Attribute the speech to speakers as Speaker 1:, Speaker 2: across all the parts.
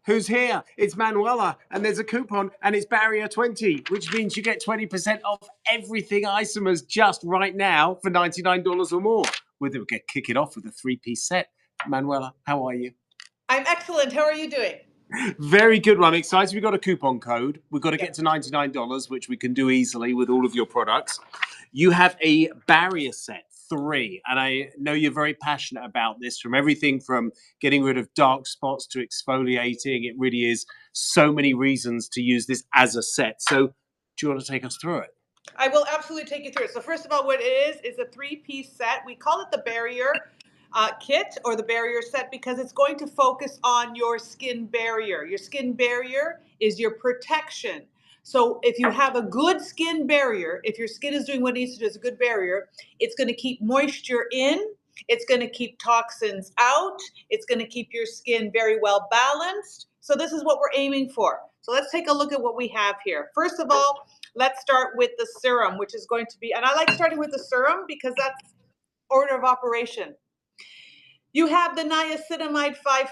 Speaker 1: Who's here? It's Manuela, and there's a coupon, and it's Barrier 20, which means you get 20% off everything Isomers just right now for $99 or more. We'll kick it off with a three-piece set. Manuela, how are you?
Speaker 2: I'm excellent. How are you doing?
Speaker 1: Very good. Well, I'm excited. We've got a coupon code. We've got to get to $99, which we can do easily with all of your products. You have a barrier set 3, and I know you're very passionate about this, from everything from getting rid of dark spots to exfoliating. It really is so many reasons to use this as a set. So do you want to take us through it?
Speaker 2: I will absolutely take you through it. So first of all, what it is a 3-piece set. We call it the barrier kit or the barrier set because it's going to focus on your skin barrier. Your skin barrier is your protection. So if you have a good skin barrier, if your skin is doing what it needs to do as a good barrier, it's going to keep moisture in, it's going to keep toxins out, it's going to keep your skin very well balanced. So this is what we're aiming for. So let's take a look at what we have here. First of all, let's start with the serum, which is going to be, and I like starting with the serum because that's order of operation. You have the niacinamide 5%.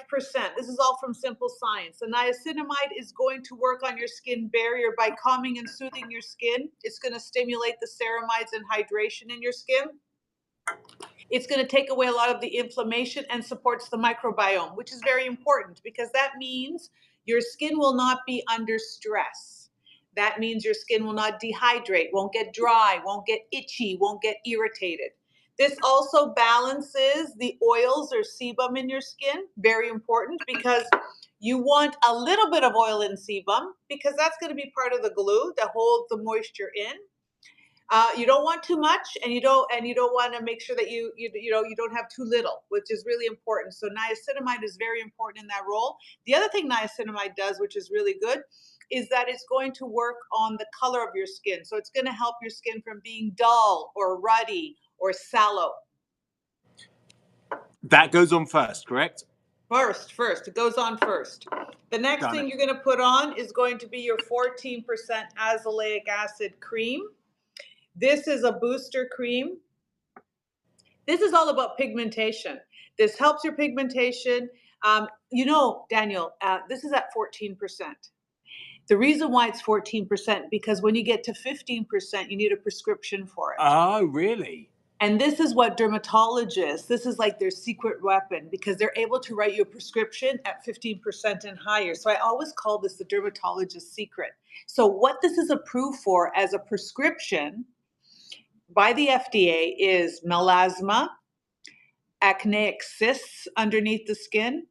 Speaker 2: This is all from Simple Science. The niacinamide is going to work on your skin barrier by calming and soothing your skin. It's going to stimulate the ceramides and hydration in your skin. It's going to take away a lot of the inflammation and supports the microbiome, which is very important because that means your skin will not be under stress. That means your skin will not dehydrate, won't get dry, won't get itchy, won't get irritated. This also balances the oils or sebum in your skin, very important because you want a little bit of oil in sebum because that's going to be part of the glue that holds the moisture in. You don't want too much, and you don't want to make sure that you don't have too little, which is really important. So niacinamide is very important in that role. The other thing niacinamide does, which is really good, is that it's going to work on the color of your skin. So it's going to help your skin from being dull or ruddy or sallow.
Speaker 1: That goes on first, correct?
Speaker 2: First. It goes on first. The next thing you're going to put on is going to be your 14% azelaic acid cream. This is a booster cream. This is all about pigmentation. This helps your pigmentation. Daniel, this is at 14%. The reason why it's 14%, because when you get to 15%, you need a prescription for it.
Speaker 1: Oh, really?
Speaker 2: And this is what dermatologists, this is like their secret weapon because they're able to write you a prescription at 15% and higher. So I always call this the dermatologist's secret. So what this is approved for as a prescription by the FDA is melasma, acneic cysts underneath the skin,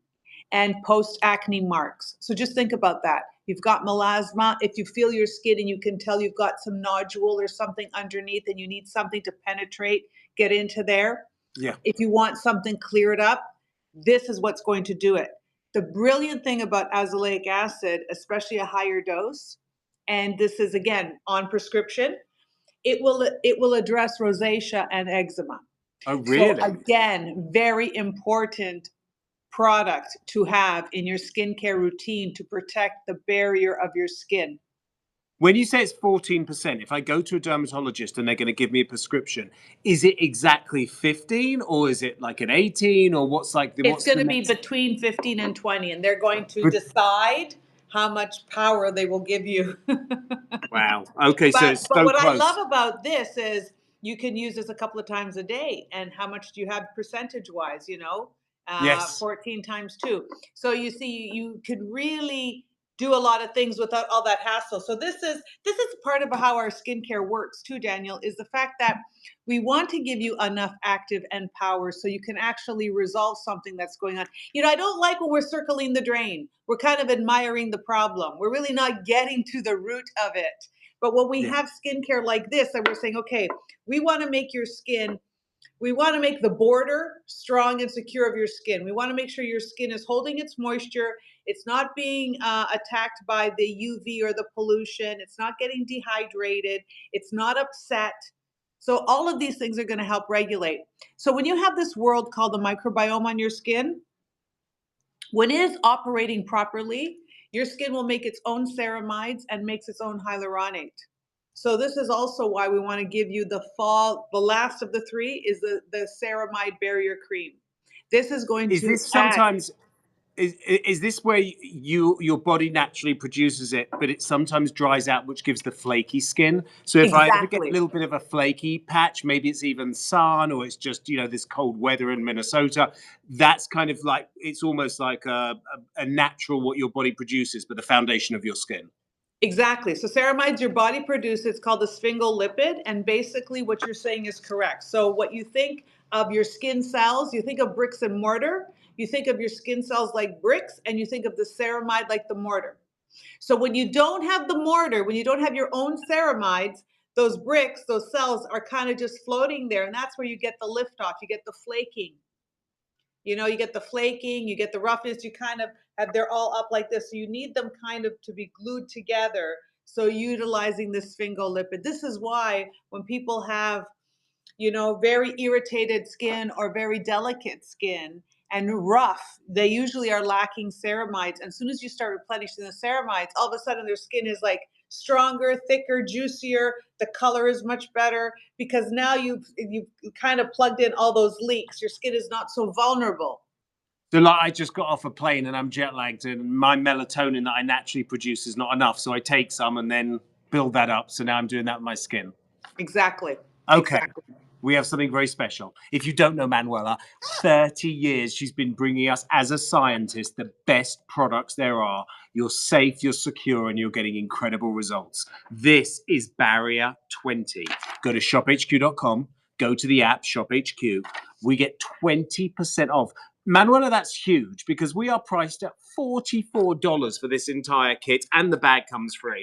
Speaker 2: and post-acne marks. So just think about that. You've got melasma. If you feel your skin and you can tell you've got some nodule or something underneath and you need something to penetrate, get into there.
Speaker 1: Yeah.
Speaker 2: If you want something cleared up, this is what's going to do it. The brilliant thing about azelaic acid, especially a higher dose, and this is again on prescription, it will address rosacea and eczema.
Speaker 1: Oh, really?
Speaker 2: So again, very important product to have in your skincare routine to protect the barrier of your skin.
Speaker 1: When you say it's 14%, if I go to a dermatologist and they're going to give me a prescription, is it exactly 15 or is it like an 18 or what's like the...
Speaker 2: It's going to be between 15 and 20 and they're going to decide how much power they will give you.
Speaker 1: Wow. Okay, so it's so
Speaker 2: but what
Speaker 1: close.
Speaker 2: I love about this is you can use this a couple of times a day. And how much do you have percentage-wise,
Speaker 1: Yes.
Speaker 2: 14 times 2. So you see, you could really do a lot of things without all that hassle. So this is part of how our skincare works too, Daniel, is the fact that we want to give you enough active and power so you can actually resolve something that's going on. I don't like when we're circling the drain. We're kind of admiring the problem. We're really not getting to the root of it. But when we have skincare like this, and we're saying, okay, we want to make your skin, we want to make the border strong and secure of your skin. We want to make sure your skin is holding its moisture. It's not being attacked by the UV or the pollution. It's not getting dehydrated. It's not upset. So all of these things are going to help regulate. So when you have this world called the microbiome on your skin, when it is operating properly, your skin will make its own ceramides and makes its own hyaluronate. So this is also why we want to give you the last of the 3 is the ceramide barrier cream. This is going to
Speaker 1: sometimes is this where your body naturally produces it, but it sometimes dries out, which gives the flaky skin? So if I ever get a
Speaker 2: Exactly.
Speaker 1: little bit of a flaky patch, maybe it's even sun or it's just, this cold weather in Minnesota, that's kind of like, it's almost like a natural what your body produces, but the foundation of your skin.
Speaker 2: Exactly. So ceramides your body produces, it's called a sphingolipid, and basically what you're saying is correct. So what you think of your skin cells, you think of bricks and mortar, you think of your skin cells like bricks, and you think of the ceramide like the mortar. So when you don't have the mortar, when you don't have your own ceramides, those bricks, those cells are kind of just floating there, and that's where you get the lift off, you get the flaking. You get the flaking, you get the roughness, you kind of have, they're all up like this. So you need them kind of to be glued together. So utilizing this sphingolipid. This is why when people have, very irritated skin or very delicate skin and rough, they usually are lacking ceramides. And as soon as you start replenishing the ceramides, all of a sudden their skin is like stronger, thicker, juicier. The color is much better because now you've kind of plugged in all those leaks. Your skin is not so vulnerable.
Speaker 1: So like I just got off a plane and I'm jet lagged and my melatonin that I naturally produce is not enough. So I take some and then build that up. So now I'm doing that with my skin.
Speaker 2: Exactly.
Speaker 1: Okay.
Speaker 2: Exactly.
Speaker 1: We have something very special. If you don't know Manuela, 30 years she's been bringing us, as a scientist, the best products there are. You're safe, you're secure, and you're getting incredible results. This is Barrier 20. Go to shophq.com, go to the app, ShopHQ. We get 20% off. Manuela, that's huge because we are priced at $44 for this entire kit and the bag comes free.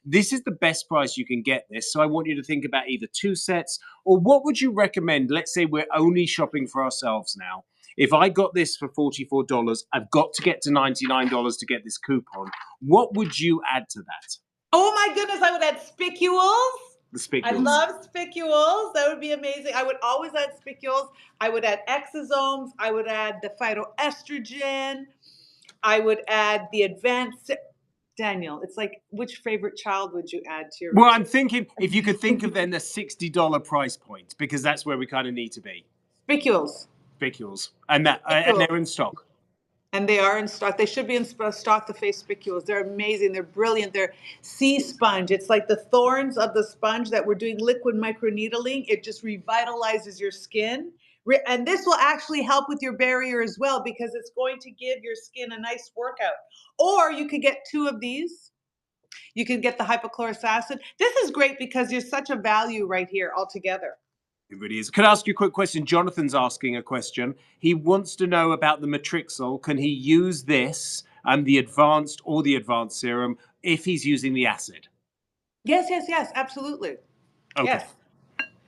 Speaker 1: This is the best price you can get this. So I want you to think about either 2 sets or what would you recommend? Let's say we're only shopping for ourselves now. If I got this for $44, I've got to get to $99 to get this coupon. What would you add to that?
Speaker 2: Oh my goodness, I would add spicules.
Speaker 1: The
Speaker 2: I
Speaker 1: spicules.
Speaker 2: love spicules. That would be amazing. I would always add spicules. I would add exosomes. I would add the phytoestrogen. I would add the advanced. Daniel, it's like, which favorite child would you add to your?
Speaker 1: Well, I'm thinking if you could think of then the $60 price point, because that's where we kind of need to be.
Speaker 2: Spicules.
Speaker 1: Spicules. And they're in stock.
Speaker 2: And they are in stock. They should be in stock, the face spicules. They're amazing. They're brilliant. They're sea sponge. It's like the thorns of the sponge that we're doing liquid microneedling. It just revitalizes your skin. And this will actually help with your barrier as well because it's going to give your skin a nice workout. Or you could get 2 of these. You can get the hypochlorous acid. This is great because there's such a value right here altogether.
Speaker 1: It really is. Can I ask you a quick question? Jonathan's asking a question. He wants to know about the matrixyl. Can he use this and the advanced serum if he's using the acid?
Speaker 2: Yes, absolutely.
Speaker 1: Okay.
Speaker 2: Yes.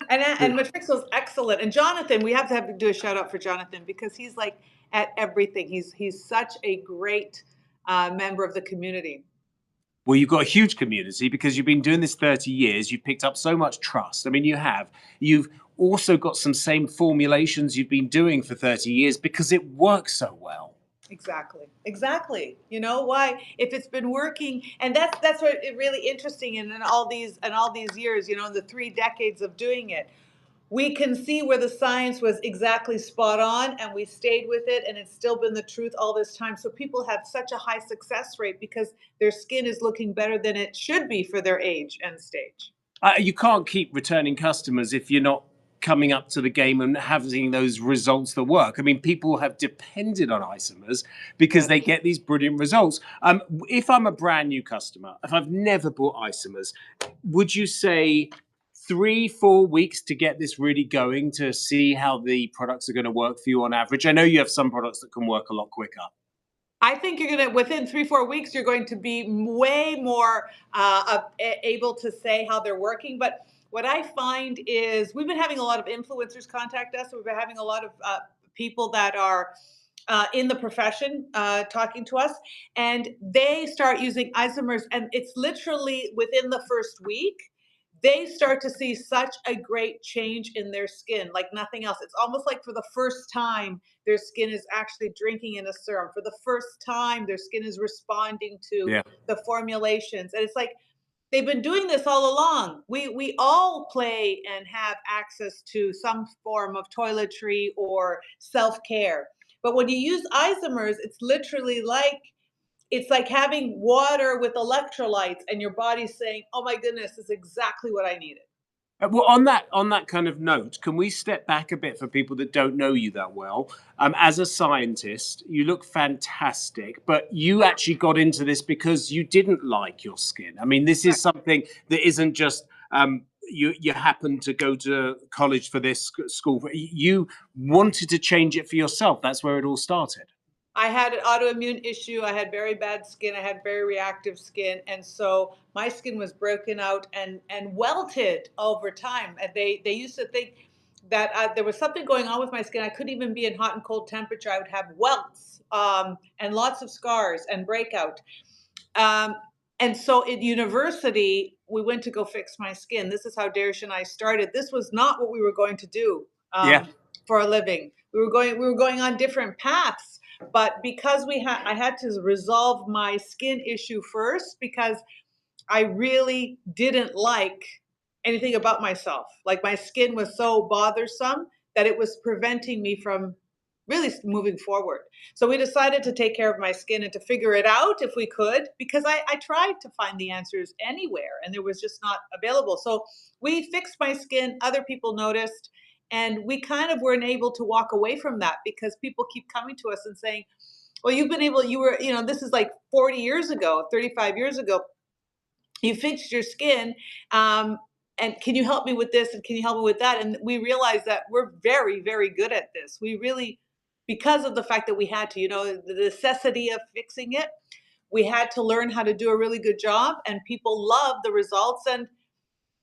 Speaker 2: And matrixyl is excellent. And Jonathan, we have to do a shout out for Jonathan because he's like at everything. He's such a great member of the community.
Speaker 1: Well, you've got a huge community because you've been doing this 30 years. You've picked up so much trust. I mean, you have. You've also got some same formulations you've been doing for 30 years because it works so well.
Speaker 2: Exactly. You know why? If it's been working, and that's what it really interesting in all these years, in the 3 decades of doing it. We can see where the science was exactly spot on and we stayed with it and it's still been the truth all this time. So people have such a high success rate because their skin is looking better than it should be for their age and stage.
Speaker 1: You can't keep returning customers if you're not coming up to the game and having those results that work. I mean, people have depended on Isomers because they get these brilliant results. If I'm a brand new customer, if I've never bought Isomers, would you say 3-4 weeks to get this really going to see how the products are going to work for you on average? I know you have some products that can work a lot quicker.
Speaker 2: I think you're going to, within 3-4 weeks, you're going to be way more able to say how they're working. But what I find is we've been having a lot of influencers contact us. We've been having a lot of people that are in the profession talking to us, and they start using Isomers, and it's literally within the first week. They start to see such a great change in their skin, like nothing else. It's almost like for the first time, their skin is actually drinking in a serum. For the first time, their skin is responding to the formulations. And it's like they've been doing this all along. We all play and have access to some form of toiletry or self-care. But when you use Isomers, it's like having water with electrolytes, and your body's saying, "Oh my goodness, this is exactly what I needed."
Speaker 1: Well, on that kind of note, can we step back a bit for people that don't know you that well? As a scientist, you look fantastic, but you actually got into this because you didn't like your skin. I mean, this is something that isn't just you happened to go to college for this school. You wanted to change it for yourself. That's where it all started.
Speaker 2: I had an autoimmune issue. I had very bad skin. I had very reactive skin, and so my skin was broken out and welted over time. And they used to think that there was something going on with my skin. I couldn't even be in hot and cold temperature. I would have welts, and lots of scars and breakout. Um, and so at university, we went to go fix my skin. This is how Darish and I started. This was not what we were going to do
Speaker 1: Yeah.
Speaker 2: for a living. We were going on different paths, but because I had to resolve my skin issue first, because I really didn't like anything about myself. Like, my skin was so bothersome that it was preventing me from really moving forward. So we decided to take care of my skin and to figure it out if we could, because I tried to find the answers anywhere and there was just not available. So we fixed my skin, other people noticed, and we kind of weren't able to walk away from that because people keep coming to us and saying, well, this is like 40 years ago, 35 years ago, you fixed your skin, and can you help me with this, and can you help me with that? And we realized that we're very, very good at this. We really, because of the fact that we had to, the necessity of fixing it, we had to learn how to do a really good job, and people love the results. And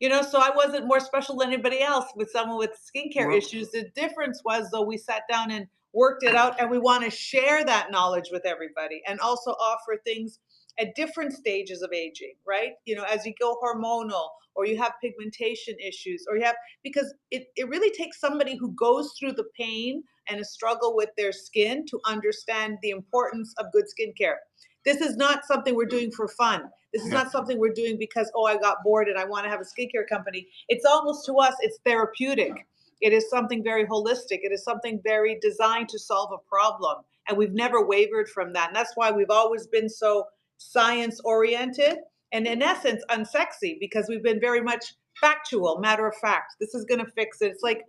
Speaker 2: so I wasn't more special than anybody else with someone with skincare
Speaker 1: Well,
Speaker 2: issues. The difference was, though, we sat down and worked it out, and we want to share that knowledge with everybody and also offer things at different stages of aging, right? As you go hormonal, or you have pigmentation issues, or because it really takes somebody who goes through the pain and a struggle with their skin to understand the importance of good skincare. This is not something we're doing for fun. This is
Speaker 1: yeah.
Speaker 2: not something we're doing because, oh, I got bored and I want to have a skincare company. It's almost, to us, it's therapeutic. It is something very holistic. It is something very designed to solve a problem. And we've never wavered from that. And that's why we've always been so science oriented and, in essence, unsexy, because we've been very much factual, matter of fact. This is going to fix it. It's like,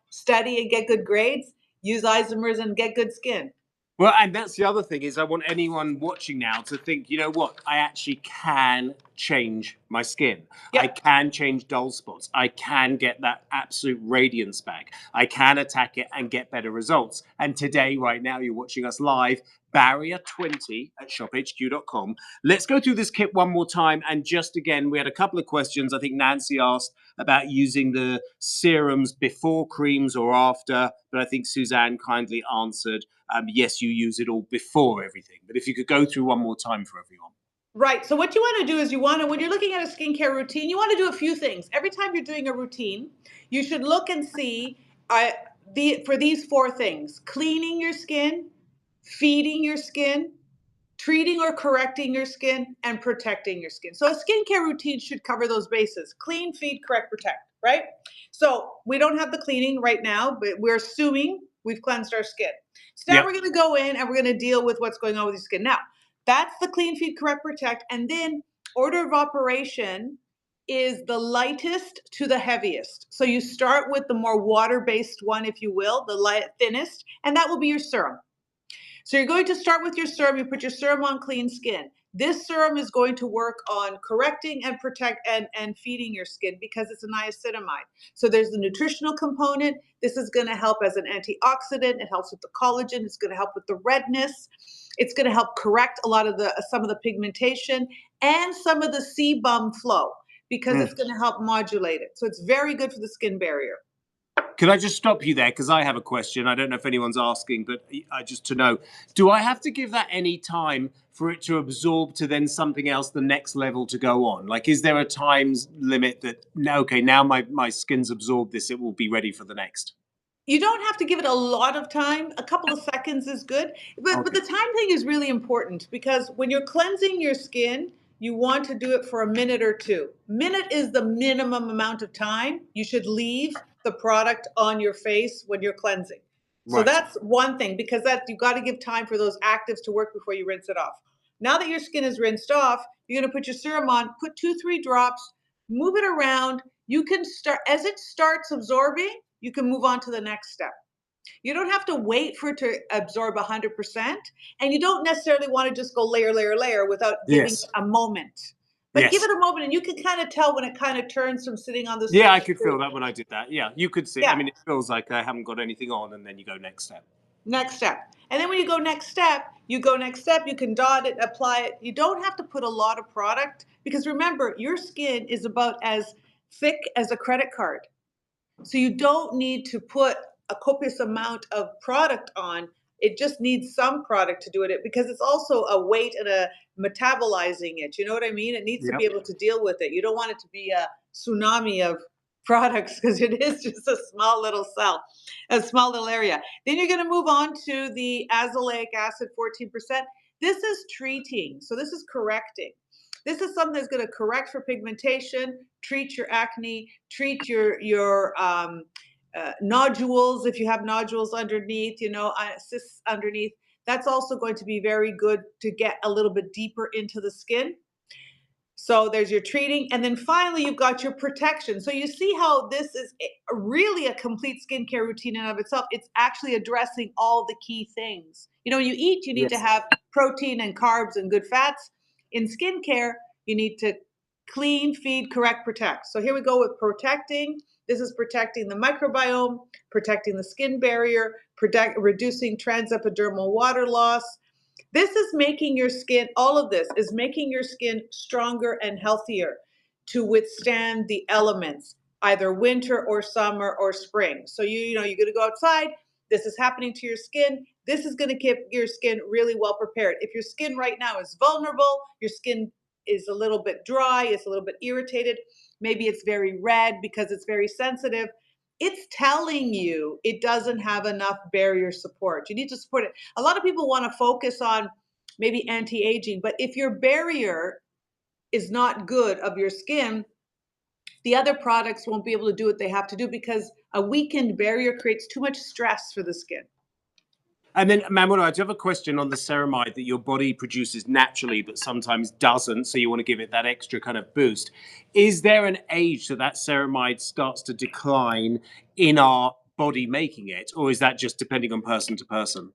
Speaker 2: study and get good grades, use Isomers and get good skin.
Speaker 1: Well, and that's the other thing is I want anyone watching now to think, you know what, I actually can change my skin.
Speaker 2: Yep.
Speaker 1: I can change dull spots. I can get that absolute radiance back. I can attack it and get better results. And today, right now, you're watching us live, Barrier 20 at shophq.com. Let's go through this kit one more time. And just again, we had a couple of questions. I think Nancy asked about using the serums before creams or after, but I think Suzanne kindly answered, yes, you use it all before everything. But if you could go through one more time for everyone.
Speaker 2: Right. So what you want to do is when you're looking at a skincare routine, you want to do a few things. Every time you're doing a routine, you should look and see for these four things: cleaning your skin, feeding your skin, treating or correcting your skin, and protecting your skin. So a skincare routine should cover those bases: clean, feed, correct, protect, right? So we don't have the cleaning right now, but we're assuming we've cleansed our skin. So now we're going to go in and we're going to deal with what's going on with your skin. Now, that's the clean, feed, correct, protect. And then order of operation is the lightest to the heaviest. So you start with the more water-based one, if you will, the thinnest, and that will be your serum. So you're going to start with your serum. You put your serum on clean skin. This serum is going to work on correcting and protect and feeding your skin because it's a niacinamide. So there's the nutritional component. This is going to help as an antioxidant. It helps with the collagen. It's going to help with the redness. It's going to help correct some of the pigmentation and some of the sebum flow because it's going to help modulate it. So it's very good for the skin barrier.
Speaker 1: Could I just stop you there? Because I have a question. I don't know if anyone's asking, but just to know, do I have to give that any time for it to absorb to then something else, the next level to go on? Like, is there a time limit that, okay, now my skin's absorbed this, it will be ready for the next?
Speaker 2: You don't have to give it a lot of time. A couple of seconds is good. But the time thing is really important because when you're cleansing your skin, you want to do it for a minute or two. Minute is the minimum amount of time you should leave the product on your face when you're cleansing. So
Speaker 1: Right.
Speaker 2: that's one thing, because that you've got to give time for those actives to work before you rinse it off. Now that your skin is rinsed off, you're going to put your serum on, put 2-3 drops, move it around. You can start, as it starts absorbing, you can move on to the next step. You don't have to wait for it to absorb 100%, and you don't necessarily want to just go layer, layer, layer without giving
Speaker 1: Yes.
Speaker 2: it a moment. But give
Speaker 1: Yes.
Speaker 2: it a moment, and you can kind of tell when it kind of turns from sitting on the
Speaker 1: Yeah, I
Speaker 2: surface
Speaker 1: could
Speaker 2: to,
Speaker 1: feel that when I did that. Yeah, you could see. I
Speaker 2: yeah,
Speaker 1: mean, it feels like I haven't got anything on, and then you go next step.
Speaker 2: next step. And then when you go next step, you can dot it, apply it. You don't have to put a lot of product, because remember, your skin is about as thick as a credit card. So you don't need to put a copious amount of product on. It just needs some product to do it, because it's also a weight and a metabolizing it. You know what I mean? It needs to be
Speaker 1: Yep.
Speaker 2: able to deal with it. You don't want it to be a tsunami of products, because it is just a small little cell, a small little area. Then you're going to move on to the azelaic acid, 14%. This is treating. So this is correcting. This is something that's going to correct for pigmentation, treat your acne, treat your nodules if you have nodules underneath, cysts underneath. That's also going to be very good to get a little bit deeper into the skin. So there's your treating. And then finally, you've got your protection. So you see how this is really a complete skincare routine in and of itself. It's actually addressing all the key things. When you eat, you need to
Speaker 1: Yes.
Speaker 2: have protein and carbs and good fats. In skincare, you need to clean, feed, correct, protect. So here we go with protecting. This is protecting the microbiome, protecting the skin barrier, reducing transepidermal water loss. This is making your skin, all of this is making your skin stronger and healthier to withstand the elements, either winter or summer or spring. So you're going to go outside. This is happening to your skin. This is going to keep your skin really well prepared. If your skin right now is vulnerable, your skin is a little bit dry, it's a little bit irritated, maybe it's very red because it's very sensitive, it's telling you it doesn't have enough barrier support. You need to support it. A lot of people want to focus on maybe anti-aging, but if your barrier is not good of your skin, the other products won't be able to do what they have to do, because a weakened barrier creates too much stress for the skin.
Speaker 1: And then, Manuel, I do have a question on the ceramide that your body produces naturally, but sometimes doesn't. So you want to give it that extra kind of boost. Is there an age that ceramide starts to decline in our body making it? Or is that just depending on person to person?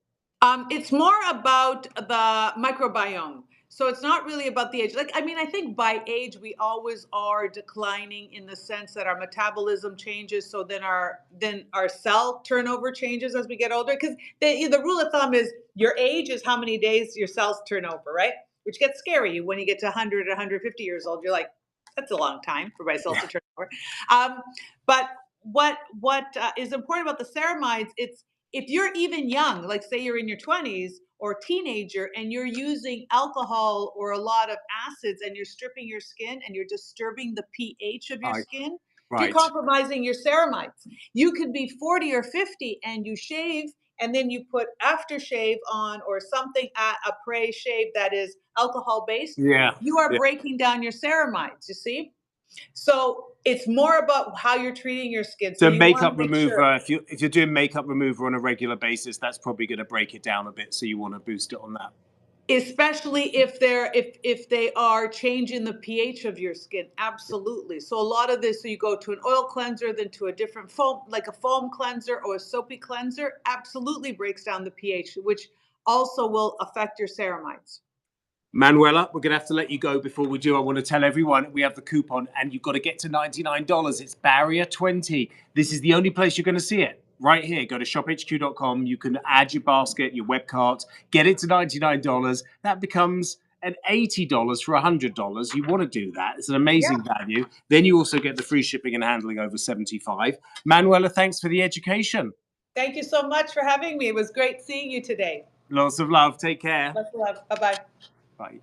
Speaker 2: It's more about the microbiome. So it's not really about the age. I think by age, we always are declining in the sense that our metabolism changes. So then our cell turnover changes as we get older. Because the rule of thumb is your age is how many days your cells turn over, right? Which gets scary when you get to 100 or 150 years old. You're like, that's a long time for my cells to turn over. But what is important about the ceramides, it's, if you're even young, like say you're in your 20s or teenager, and you're using alcohol or a lot of acids, and you're stripping your skin and you're disturbing the pH of your skin, you're
Speaker 1: Right.
Speaker 2: compromising your ceramides. You could be 40 or 50 and you shave, and then you put aftershave on or something, a pre shave that is alcohol based.
Speaker 1: Yeah.
Speaker 2: You are
Speaker 1: Yeah.
Speaker 2: breaking down your ceramides, you see? So it's more about how you're treating your skin. So
Speaker 1: So
Speaker 2: you want
Speaker 1: makeup
Speaker 2: to make sure,
Speaker 1: remover, if you're doing makeup remover on a regular basis, that's probably going to break it down a bit. So you want to boost it on that.
Speaker 2: especially if they are changing the pH of your skin. Absolutely. So a lot of this, so you go to an oil cleanser, then to a different foam, like a foam cleanser or a soapy cleanser, absolutely breaks down the pH, which also will affect your ceramides.
Speaker 1: Manuela, we're going to have to let you go. Before we do, I want to tell everyone we have the coupon, and you've got to get to $99. It's barrier 20. This is the only place you're going to see it. Right here, go to shophq.com. You can add your basket, your web cart, get it to $99. That becomes an $80 for $100. You want to do that. It's an amazing value. Then you also get the free shipping and handling over 75. Manuela, thanks for the education.
Speaker 2: Thank you so much for having me. It was great seeing you today.
Speaker 1: Lots of love. Take care.
Speaker 2: Lots of love. Bye-bye.
Speaker 1: Bye.